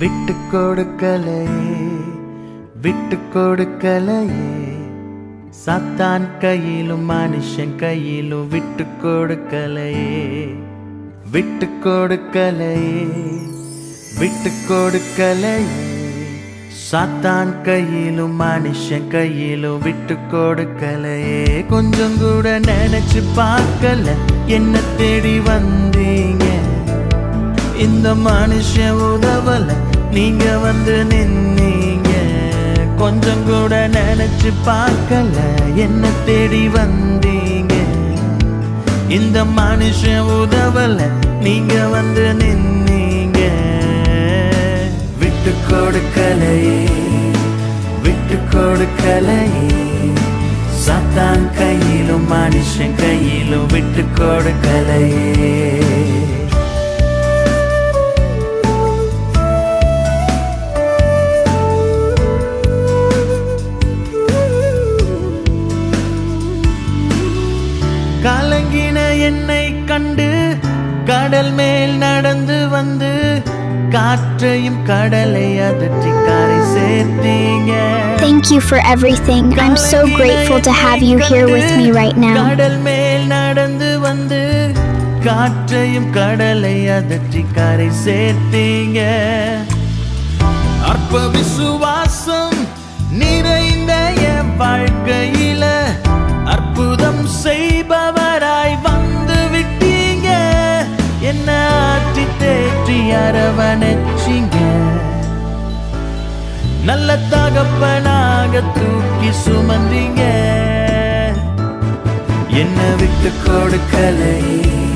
விட்டு கொடுக்கலையே, விட்டு கொடுக்கலையே. சாத்தான் கையிலும் மனுஷன் கையிலும் விட்டு கொடுக்கலையே, விட்டு கொடுக்கலையே, விட்டு கொடுக்கலையே. சாத்தான் கையிலும் மனுஷன் கையிலும் விட்டு கொடுக்கலையே. கொஞ்சம் கூட நினைச்சு பார்க்கல என்ன தேடி வந்தீங்க. இந்த மனுஷன் உதவல நீங்க வந்து நின்னீங்க. கொஞ்சம் கூட நினைச்சு பார்க்கல என்ன தேடி வந்தீங்க. இந்த மனுஷன் உதவல நீங்க வந்து நின்னீங்க. விட்டு கொடுக்கலையே, விட்டு கொடுக்கலையே. சாத்தான் கையிலும் மனுஷன் கையிலும் விட்டு கொடுக்கலையே. கலங்கின என்னை கண்டு கடல் மேல் நடந்து வந்து காற்றையும் கடலை அதற்றி கரை சேர்த்தீங்க. Thank you for everything. I'm so grateful to have you here with me right now. கடல் மேல் நடந்து வந்து காற்றையும் கடலை அதற்றி கரை சேர்த்தீங்க. அற்ப விசுவாசம் நிறைந்த என் வாழ்க்கையில அற்புதம் செய்பவராய் வந்து விட்டீங்க. என்ன ஆற்றி தேற்றி அரவணைச்சீங்க. நல்ல தகப்பனாக தூக்கி சுமந்தீங்க. என்ன விட்டு கொடுக்கலையே,